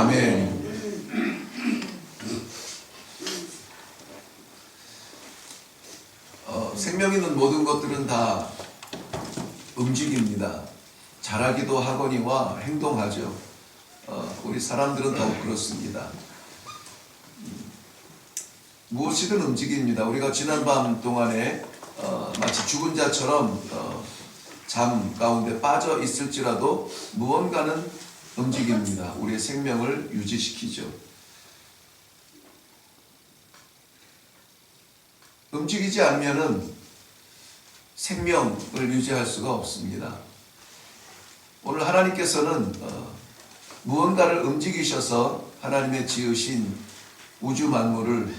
아멘. 생명 있는 모든 것들은 다 움직입니다. 자라기도 하거니와 행동하죠. 우리 사람들은 더욱 그렇습니다. 무엇이든 움직입니다. 우리가 지난밤 동안에 마치 죽은 자처럼 잠 가운데 빠져 있을지라도 무언가는 움직입니다. 우리의 생명을 유지시키죠. 움직이지 않으면은 생명을 유지할 수가 없습니다. 오늘 하나님께서는 무언가를 움직이셔서 하나님의 지으신 우주 만물을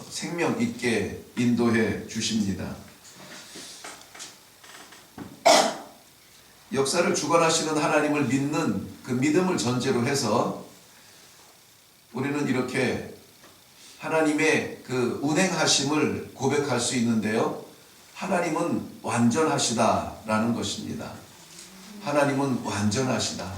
생명 있게 인도해 주십니다. 역사를 주관하시는 하나님을 믿는 그 믿음을 전제로 해서 우리는 이렇게 하나님의 그 운행하심을 고백할 수 있는데요. 하나님은 완전하시다라는 것입니다. 하나님은 완전하시다.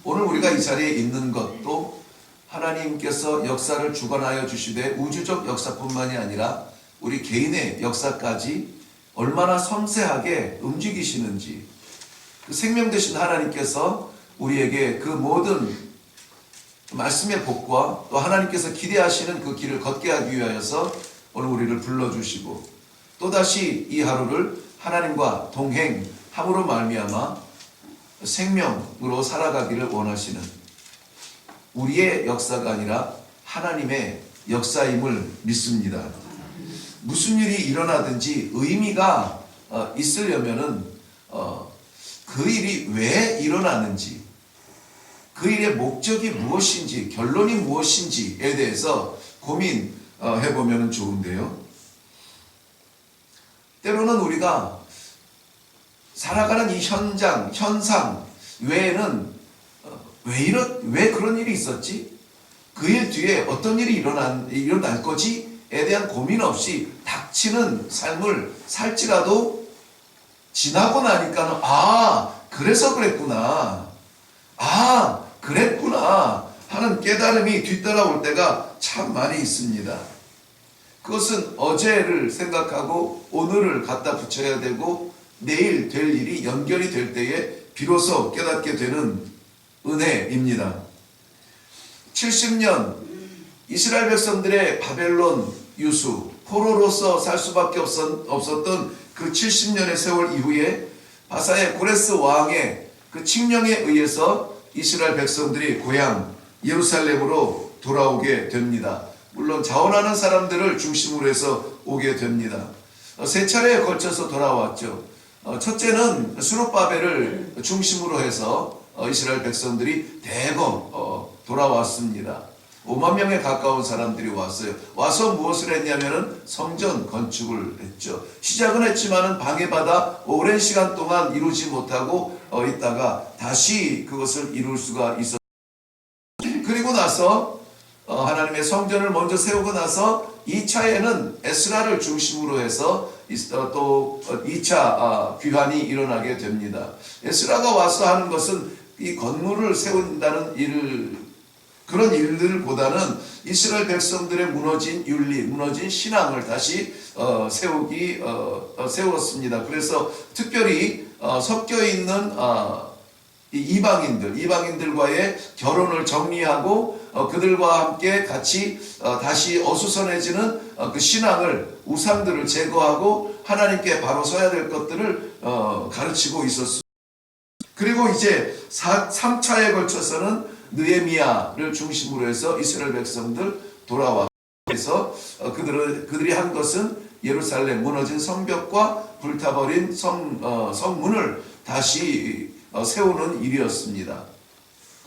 오늘 우리가 이 자리에 있는 것도 하나님께서 역사를 주관하여 주시되 우주적 역사뿐만이 아니라 우리 개인의 역사까지 얼마나 섬세하게 움직이시는지, 그 생명 되신 하나님께서 우리에게 그 모든 말씀의 복과 또 하나님께서 기대하시는 그 길을 걷게 하기 위하여서 오늘 우리를 불러주시고 또다시 이 하루를 하나님과 동행함으로 말미암아 생명으로 살아가기를 원하시는 우리의 역사가 아니라 하나님의 역사임을 믿습니다. 무슨 일이 일어나든지 의미가 있으려면은 그 일이 왜 일어나는지, 그 일의 목적이 무엇인지, 결론이 무엇인지에 대해서 고민해보면 좋은데요. 때로는 우리가 살아가는 이 현장, 현상 외에는 왜 그런 일이 있었지? 그 일 뒤에 어떤 일이 일어날 거지에 대한 고민 없이 닥치는 삶을 살지라도 지나고 나니까는 그래서 그랬구나. 그랬구나 하는 깨달음이 뒤따라올 때가 참 많이 있습니다. 그것은 어제를 생각하고 오늘을 갖다 붙여야 되고 내일 될 일이 연결이 될 때에 비로소 깨닫게 되는 은혜입니다. 70년 이스라엘 백성들의 바벨론 유수, 포로로서 살 수밖에 없었던 그 70년의 세월 이후에 바사의 고레스 왕의 그 칙령에 의해서 이스라엘 백성들이 고향 예루살렘으로 돌아오게 됩니다. 물론 자원하는 사람들을 중심으로 해서 오게 됩니다. 세 차례에 걸쳐서 돌아왔죠. 첫째는 스룹바벨을 중심으로 해서 이스라엘 백성들이 대거 돌아왔습니다. 5만 명에 가까운 사람들이 왔어요. 와서 무엇을 했냐면은 성전 건축을 했죠. 시작은 했지만은 방해받아 오랜 시간 동안 이루지 못하고 있다가 다시 그것을 이룰 수가 있었어요. 그리고 나서 하나님의 성전을 먼저 세우고 나서 2차에는 에스라를 중심으로 해서 또 2차 귀환이 일어나게 됩니다. 에스라가 와서 하는 것은 이 건물을 세운다는 그런 일들보다는 이스라엘 백성들의 무너진 윤리, 무너진 신앙을 다시 세웠습니다. 그래서 특별히 섞여 있는 이방인들과의 결혼을 정리하고 그들과 함께 같이 다시 어수선해지는 그 신앙을, 우상들을 제거하고 하나님께 바로 서야 될 것들을 가르치고 있었습니다. 그리고 이제 3차에 걸쳐서는 느헤미야를 중심으로 해서 이스라엘 백성들 돌아와서 그들이 한 것은 예루살렘 무너진 성벽과 불타버린 성문을 다시 세우는 일이었습니다.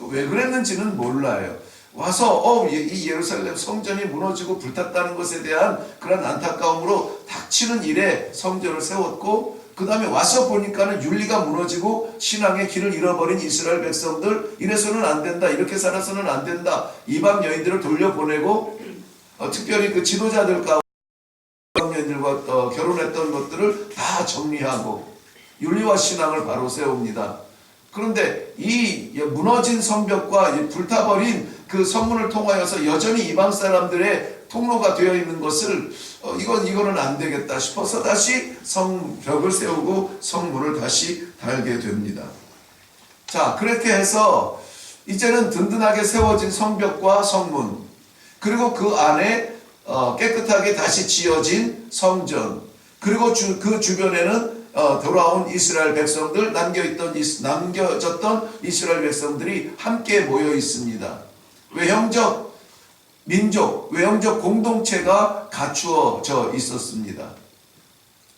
왜 그랬는지는 몰라요. 와서 이 예루살렘 성전이 무너지고 불탔다는 것에 대한 그런 안타까움으로 닥치는 일에 성전을 세웠고, 그 다음에 와서 보니까는 윤리가 무너지고 신앙의 길을 잃어버린 이스라엘 백성들, 이래서는 안 된다, 이렇게 살아서는 안 된다, 이방 여인들을 돌려보내고 특별히 그 지도자들 가운데 이방 여인들과 결혼했던 것들을 다 정리하고 윤리와 신앙을 바로 세웁니다. 그런데 이 무너진 성벽과 이 불타버린 그 성문을 통하여서 여전히 이방 사람들의 통로가 되어 있는 것을 이거는 안 되겠다 싶어서 다시 성벽을 세우고 성문을 다시 달게 됩니다. 자, 그렇게 해서 이제는 든든하게 세워진 성벽과 성문, 그리고 그 안에 깨끗하게 다시 지어진 성전, 그리고 그 주변에는 돌아온 이스라엘 백성들, 남겨졌던 이스라엘 백성들이 함께 모여 있습니다. 외형적 민족, 외형적 공동체가 갖추어져 있었습니다.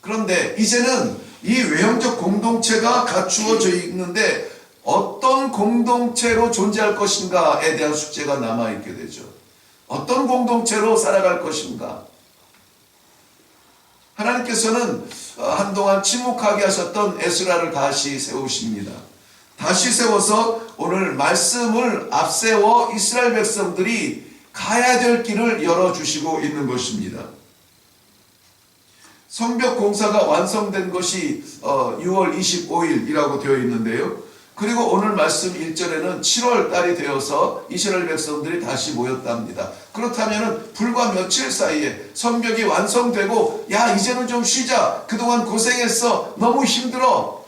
그런데 이제는 이 외형적 공동체가 갖추어져 있는데 어떤 공동체로 존재할 것인가에 대한 숙제가 남아있게 되죠. 어떤 공동체로 살아갈 것인가. 하나님께서는 한동안 침묵하게 하셨던 에스라를 다시 세우십니다. 다시 세워서 오늘 말씀을 앞세워 이스라엘 백성들이 가야 될 길을 열어주시고 있는 것입니다. 성벽 공사가 완성된 것이 6월 25일이라고 되어 있는데요. 그리고 오늘 말씀 1절에는 7월 달이 되어서 이스라엘 백성들이 다시 모였답니다. 그렇다면 불과 며칠 사이에 성벽이 완성되고 야 이제는 좀 쉬자. 그동안 고생했어. 너무 힘들어.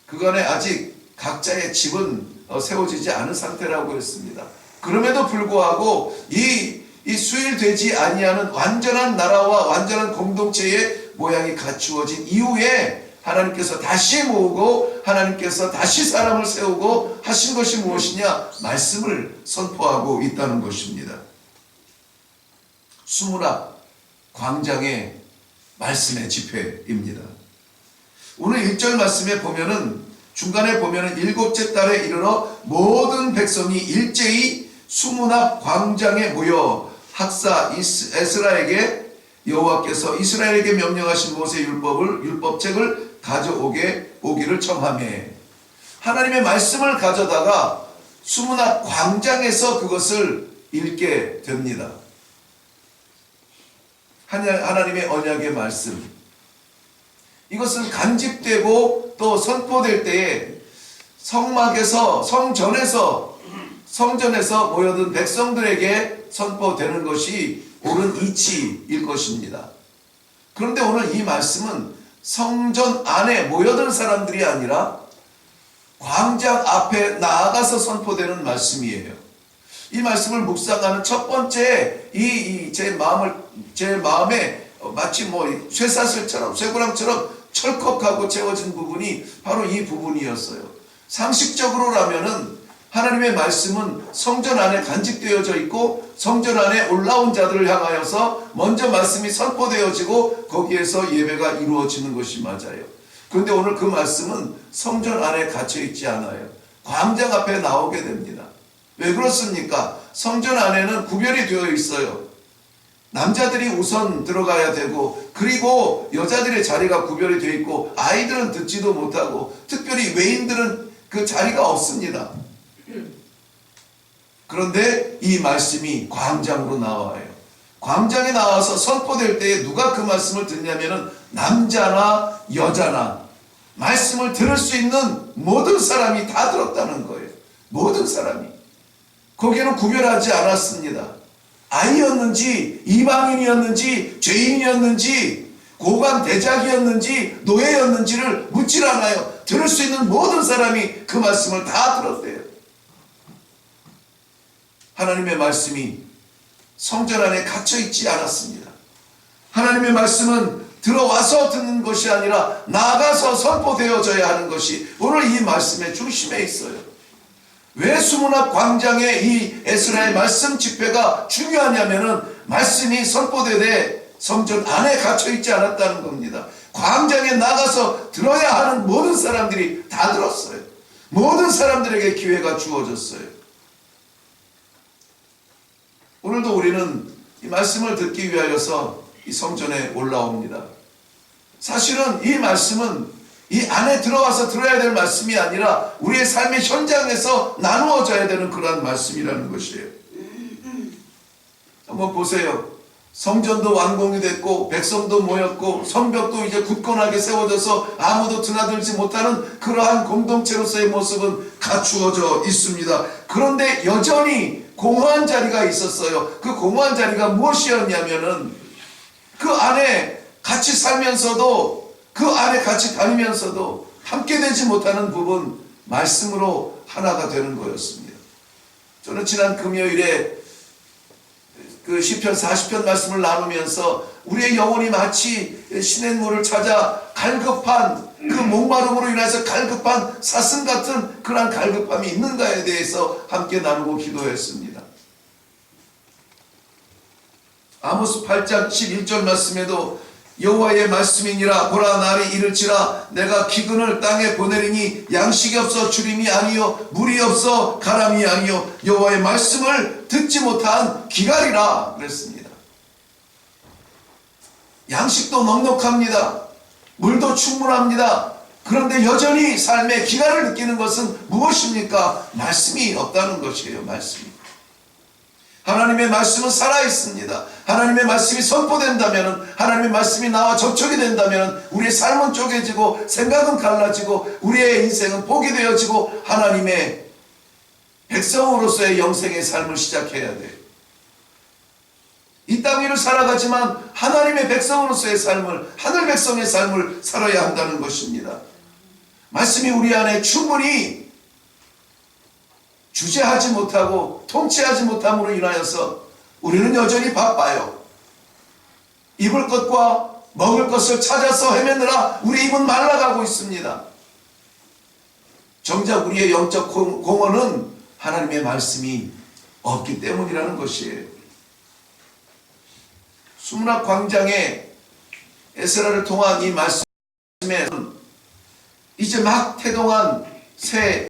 그간에 아직 각자의 집은 세워지지 않은 상태라고 했습니다. 그럼에도 불구하고 이 수일되지 아니하는 완전한 나라와 완전한 공동체의 모양이 갖추어진 이후에 하나님께서 다시 모으고 하나님께서 다시 사람을 세우고 하신 것이 무엇이냐? 말씀을 선포하고 있다는 것입니다. 수문학 광장의 말씀의 집회입니다. 오늘 1절 말씀에 보면은 중간에 보면은 7째 달에 이르러 모든 백성이 일제히 수문학 광장에 모여 학사 에스라에게 여호와께서 이스라엘에게 명령하신 모세 율법책을 가져오기를 청하매 하나님의 말씀을 가져다가 수문학 광장에서 그것을 읽게 됩니다. 하나님의 언약의 말씀, 이것은 간직되고 또 선포될 때에 성막에서 성전에서 모여든 백성들에게 선포되는 것이 옳은 이치일 것입니다. 그런데 오늘 이 말씀은 성전 안에 모여든 사람들이 아니라 광장 앞에 나아가서 선포되는 말씀이에요. 이 말씀을 묵상하는 첫 번째 제 마음에 마치 쇠사슬처럼 쇠고랑처럼 철컥하고 채워진 부분이 바로 이 부분이었어요. 상식적으로라면은 하나님의 말씀은 성전 안에 간직되어져 있고 성전 안에 올라온 자들을 향하여서 먼저 말씀이 선포되어지고 거기에서 예배가 이루어지는 것이 맞아요. 그런데 오늘 그 말씀은 성전 안에 갇혀 있지 않아요. 광장 앞에 나오게 됩니다. 왜 그렇습니까? 성전 안에는 구별이 되어 있어요. 남자들이 우선 들어가야 되고 그리고 여자들의 자리가 구별이 되어 있고 아이들은 듣지도 못하고 특별히 외인들은 그 자리가 없습니다. 그런데 이 말씀이 광장으로 나와요. 광장에 나와서 선포될 때에 누가 그 말씀을 듣냐면은 남자나 여자나 말씀을 들을 수 있는 모든 사람이 다 들었다는 거예요. 모든 사람이. 거기에는 구별하지 않았습니다. 아이였는지 이방인이었는지 죄인이었는지 고관 대작이었는지 노예였는지를 묻질 않아요. 들을 수 있는 모든 사람이 그 말씀을 다 들었대요. 하나님의 말씀이 성전 안에 갇혀 있지 않았습니다. 하나님의 말씀은 들어와서 듣는 것이 아니라 나가서 선포되어져야 하는 것이 오늘 이 말씀의 중심에 있어요. 왜 수문학 광장에 이 에스라의 말씀 집회가 중요하냐면은 말씀이 선포되되 성전 안에 갇혀 있지 않았다는 겁니다. 광장에 나가서 들어야 하는 모든 사람들이 다 들었어요. 모든 사람들에게 기회가 주어졌어요. 오늘도 우리는 이 말씀을 듣기 위하여서 이 성전에 올라옵니다. 사실은 이 말씀은 이 안에 들어와서 들어야 될 말씀이 아니라 우리의 삶의 현장에서 나누어져야 되는 그러한 말씀이라는 것이에요. 한번 보세요. 성전도 완공이 됐고 백성도 모였고 성벽도 이제 굳건하게 세워져서 아무도 드나들지 못하는 그러한 공동체로서의 모습은 갖추어져 있습니다. 그런데 여전히 공허한 자리가 있었어요. 그 공허한 자리가 무엇이었냐면은 그 안에 같이 살면서도 그 안에 같이 다니면서도 함께 되지 못하는 부분, 말씀으로 하나가 되는 거였습니다. 저는 지난 금요일에 그 시편 40편 말씀을 나누면서 우리의 영혼이 마치 시냇물을 찾아 갈급한 그 목마름으로 인해서 갈급한 사슴 같은 그러한 갈급함이 있는가에 대해서 함께 나누고 기도했습니다. 아모스 8장 11절 말씀에도 여호와의 말씀이니라 보라 날이 이를지라 내가 기근을 땅에 보내리니 양식이 없어 주림이 아니요 물이 없어 가람이 아니요 여호와의 말씀을 듣지 못한 기갈이라 그랬습니다. 양식도 넉넉합니다. 물도 충분합니다. 그런데 여전히 삶의 기갈을 느끼는 것은 무엇입니까? 말씀이 없다는 것이에요. 말씀이. 하나님의 말씀은 살아있습니다. 하나님의 말씀이 선포된다면, 하나님의 말씀이 나와 접촉이 된다면 우리의 삶은 쪼개지고 생각은 갈라지고 우리의 인생은 포기되어지고 하나님의 백성으로서의 영생의 삶을 시작해야 돼요. 이 땅 위를 살아가지만 하나님의 백성으로서의 삶을, 하늘 백성의 삶을 살아야 한다는 것입니다. 말씀이 우리 안에 충분히 주재하지 못하고 통치하지 못함으로 인하여서 우리는 여전히 바빠요. 입을 것과 먹을 것을 찾아서 헤매느라 우리 입은 말라가고 있습니다. 정작 우리의 영적 공헌은 하나님의 말씀이 없기 때문이라는 것이에요. 수문학 광장에 에스라를 통한 이 말씀에 이제 막 태동한 새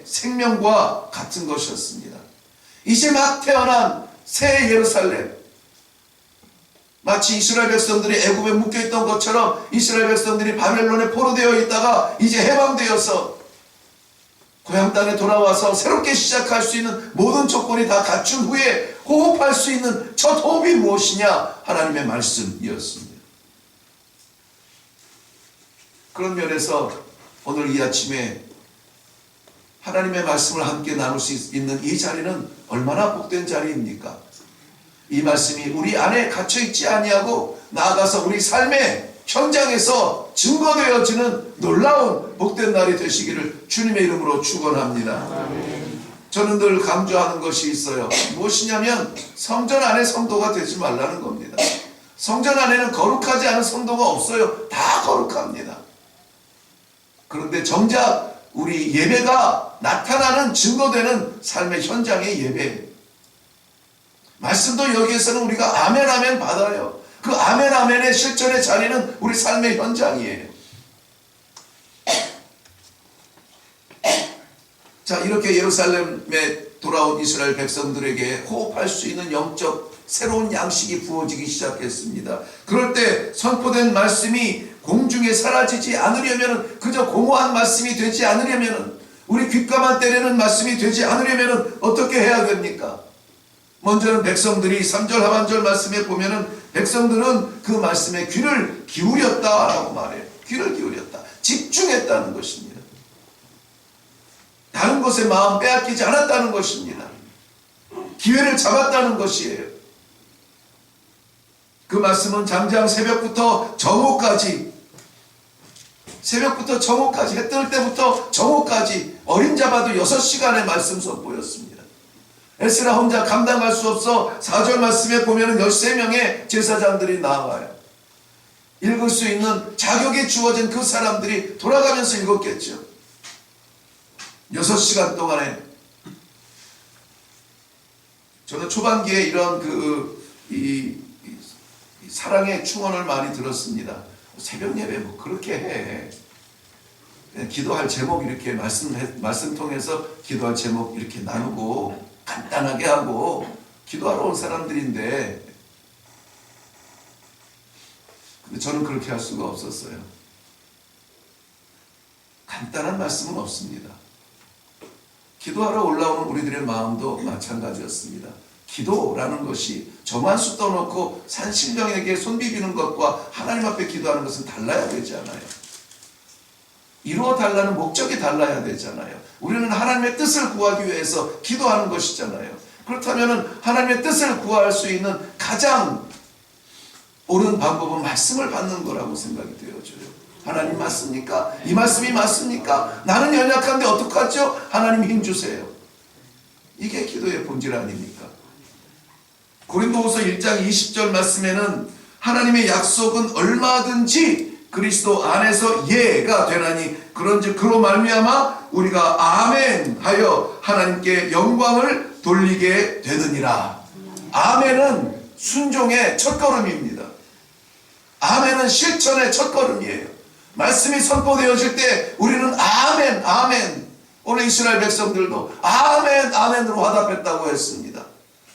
생명과 같은 것이었습니다. 이제 막 태어난 새 예루살렘, 마치 이스라엘 백성들이 애굽에 묶여있던 것처럼 이스라엘 백성들이 바벨론에 포로되어 있다가 이제 해방되어서 고향 땅에 돌아와서 새롭게 시작할 수 있는 모든 조건이 다 갖춘 후에 호흡할 수 있는 첫 호흡이 무엇이냐? 하나님의 말씀이었습니다. 그런 면에서 오늘 이 아침에 하나님의 말씀을 함께 나눌 수 있는 이 자리는 얼마나 복된 자리입니까? 이 말씀이 우리 안에 갇혀있지 아니하고 나아가서 우리 삶의 현장에서 증거되어지는 놀라운 복된 날이 되시기를 주님의 이름으로 축원합니다. 저는 늘 강조하는 것이 있어요. 무엇이냐면 성전 안에 성도가 되지 말라는 겁니다. 성전 안에는 거룩하지 않은 성도가 없어요. 다 거룩합니다. 그런데 정작 우리 예배가 나타나는 증거되는 삶의 현장의 예배, 말씀도 여기에서는 우리가 아멘 아멘 받아요. 그 아멘 아멘의 실전의 자리는 우리 삶의 현장이에요. 자, 이렇게 예루살렘에 돌아온 이스라엘 백성들에게 호흡할 수 있는 영적 새로운 양식이 부어지기 시작했습니다. 그럴 때 선포된 말씀이 공중에 사라지지 않으려면, 그저 공허한 말씀이 되지 않으려면, 우리 귓가만 때리는 말씀이 되지 않으려면 어떻게 해야 됩니까? 먼저는 백성들이 3절 하반절 말씀에 보면은 백성들은 그 말씀에 귀를 기울였다라고 말해요. 귀를 기울였다. 집중했다는 것입니다. 다른 것에 마음 빼앗기지 않았다는 것입니다. 기회를 잡았다는 것이에요. 그 말씀은 장장 새벽부터 정오까지, 해 뜰 때부터 정오까지 어린 잡아도 6시간의 말씀 선포였습니다. 에스라 혼자 감당할 수 없어 4절 말씀에 보면 13명의 제사장들이 나와요. 읽을 수 있는 자격이 주어진 그 사람들이 돌아가면서 읽었겠죠. 6시간 동안에. 저는 초반기에 이런 사랑의 충언을 많이 들었습니다. 새벽 예배 뭐 그렇게 해. 기도할 제목 이렇게 말씀 통해서 기도할 제목 이렇게 나누고 간단하게 하고 기도하러 온 사람들인데, 근데 저는 그렇게 할 수가 없었어요. 간단한 말씀은 없습니다. 기도하러 올라오는 우리들의 마음도 마찬가지였습니다. 기도라는 것이 저만수 떠놓고 산신령에게 손 비비는 것과 하나님 앞에 기도하는 것은 달라야 되잖아요. 이루어 달라는 목적이 달라야 되잖아요. 우리는 하나님의 뜻을 구하기 위해서 기도하는 것이잖아요. 그렇다면 하나님의 뜻을 구할 수 있는 가장 옳은 방법은 말씀을 받는 거라고 생각이 되어져요. 하나님 맞습니까? 이 말씀이 맞습니까? 나는 연약한데 어떡하죠? 하나님 힘 주세요. 이게 기도의 본질 아닙니까? 고린도후서 1장 20절 말씀에는 하나님의 약속은 얼마든지 그리스도 안에서 예가 되나니 그런즉 그로 말미암아 우리가 아멘 하여 하나님께 영광을 돌리게 되느니라. 아멘은 순종의 첫걸음입니다. 아멘은 실천의 첫걸음이에요. 말씀이 선포되어질 때 우리는 아멘 아멘. 오늘 이스라엘 백성들도 아멘 아멘으로 화답했다고 했습니다.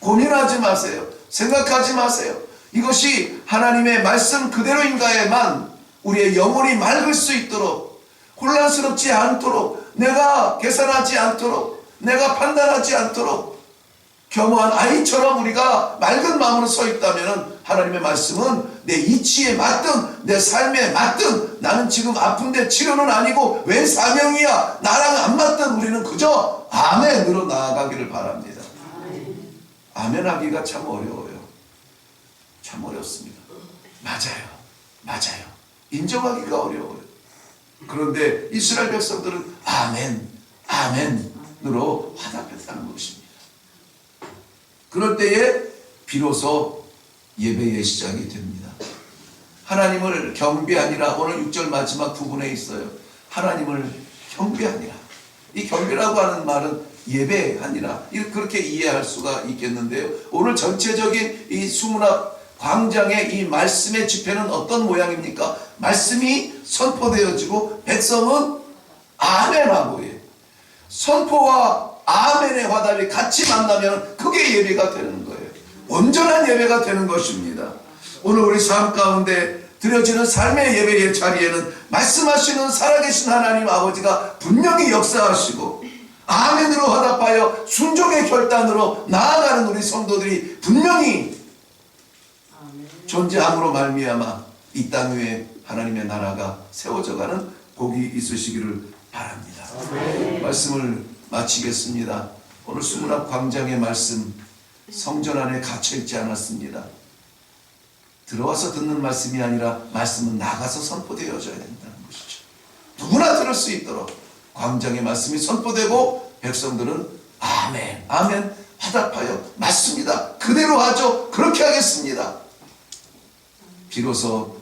고민하지 마세요. 생각하지 마세요. 이것이 하나님의 말씀 그대로인가에만 우리의 영혼이 맑을 수 있도록, 혼란스럽지 않도록, 내가 계산하지 않도록, 내가 판단하지 않도록 겸허한 아이처럼 우리가 맑은 마음으로 서 있다면 하나님의 말씀은 내 이치에 맞든 내 삶에 맞든 나는 지금 아픈데 치료는 아니고 왜 사명이야 나랑 안 맞든 우리는 그저 아멘으로 나아가기를 바랍니다. 아멘 하기가 참 어려워요. 참 어렵습니다. 맞아요. 인정하기가 어려워요. 그런데 이스라엘 백성들은 아멘으로 화답했다는 것입니다. 그럴 때에 비로소 예배의 시작이 됩니다. 하나님을 경배하니라. 오늘 6절 마지막 부분에 있어요. 하나님을 경배하니라. 이 경배라고 하는 말은 예배하니라. 그렇게 이해할 수가 있겠는데요. 오늘 전체적인 이 수문학 광장의 이 말씀의 집회는 어떤 모양입니까? 말씀이 선포되어지고 백성은 아멘하고 예. 선포와 아멘의 화답이 같이 만나면 그게 예배가 되는 거예요. 온전한 예배가 되는 것입니다. 오늘 우리 삶 가운데 드려지는 삶의 예배의 자리에는 말씀하시는 살아계신 하나님 아버지가 분명히 역사하시고 아멘으로 화답하여 순종의 결단으로 나아가는 우리 성도들이 분명히 존재함으로 말미암아 이 땅 위에 하나님의 나라가 세워져가는 복이 있으시기를 바랍니다. 말씀을 마치겠습니다. 오늘 수문학 광장의 말씀 성전 안에 갇혀있지 않았습니다. 들어와서 듣는 말씀이 아니라 말씀은 나가서 선포되어져야 된다는 것이죠. 누구나 들을 수 있도록 광장의 말씀이 선포되고 백성들은 아멘 화답하여 맞습니다. 그대로 하죠. 그렇게 하겠습니다. 비로소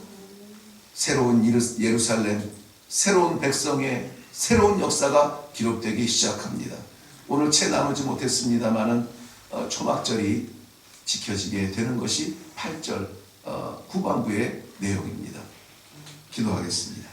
새로운 예루살렘, 새로운 백성의 새로운 역사가 기록되기 시작합니다. 오늘 채 나누지 못했습니다마는 초막절이 지켜지게 되는 것이 8절 후반부의 내용입니다. 기도하겠습니다.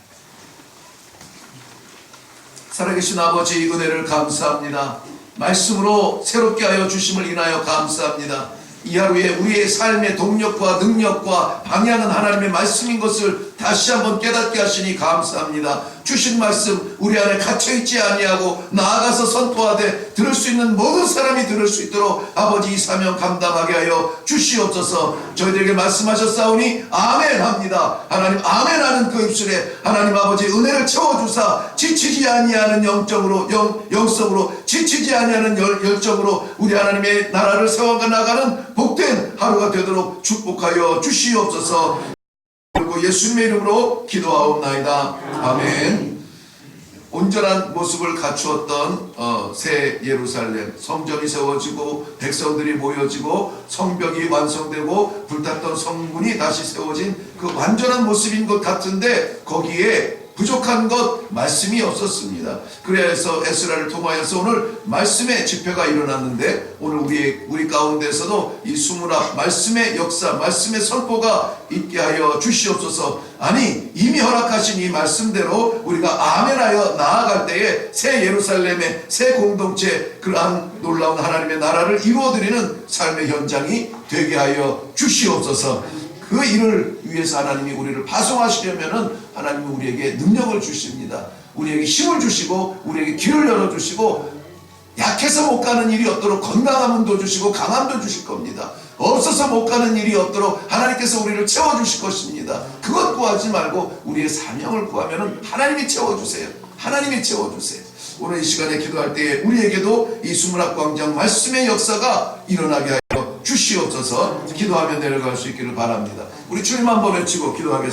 살아계신 아버지 은혜를 감사합니다. 말씀으로 새롭게 하여 주심을 인하여 감사합니다. 이 하루에 우리의 삶의 동력과 능력과 방향은 하나님의 말씀인 것을 다시 한번 깨닫게 하시니 감사합니다. 주신 말씀 우리 안에 갇혀있지 아니하고 나아가서 선포하되 들을 수 있는 모든 사람이 들을 수 있도록 아버지 이 사명 감당하게 하여 주시옵소서. 저희들에게 말씀하셨사오니 아멘합니다. 하나님 아멘하는 그 입술에 하나님 아버지 은혜를 채워주사 지치지 아니하는 영성으로 지치지 아니하는 열정으로 우리 하나님의 나라를 세워가 나가는 복된 하루가 되도록 축복하여 주시옵소서. 그리고 예수님의 이름으로 기도하옵나이다. 아멘. 온전한 모습을 갖추었던 새 예루살렘, 성전이 세워지고 백성들이 모여지고 성벽이 완성되고 불탔던 성문이 다시 세워진 그 완전한 모습인 것 같은데 거기에 부족한 것 말씀이 없었습니다. 그래서 에스라를 통하여서 오늘 말씀의 집회가 일어났는데 오늘 우리 가운데서도 이 수문학 말씀의 역사, 말씀의 선포가 있게 하여 주시옵소서. 아니 이미 허락하신 이 말씀대로 우리가 아멘하여 나아갈 때에 새 예루살렘의 새 공동체, 그러한 놀라운 하나님의 나라를 이루어드리는 삶의 현장이 되게 하여 주시옵소서. 그 일을 위해서 하나님이 우리를 파송하시려면은 하나님이 우리에게 능력을 주십니다. 우리에게 힘을 주시고 우리에게 길을 열어주시고 약해서 못 가는 일이 없도록 건강함도 주시고 강함도 주실 겁니다. 없어서 못 가는 일이 없도록 하나님께서 우리를 채워주실 것입니다. 그것 구하지 말고 우리의 사명을 구하면 하나님이 채워주세요. 하나님이 채워주세요. 오늘 이 시간에 기도할 때에 우리에게도 이 수문학광장 말씀의 역사가 일어나게 하여 주시옵소서. 기도하며 내려갈 수 있기를 바랍니다. 우리 주님 한번 외치고 기도하겠습니다.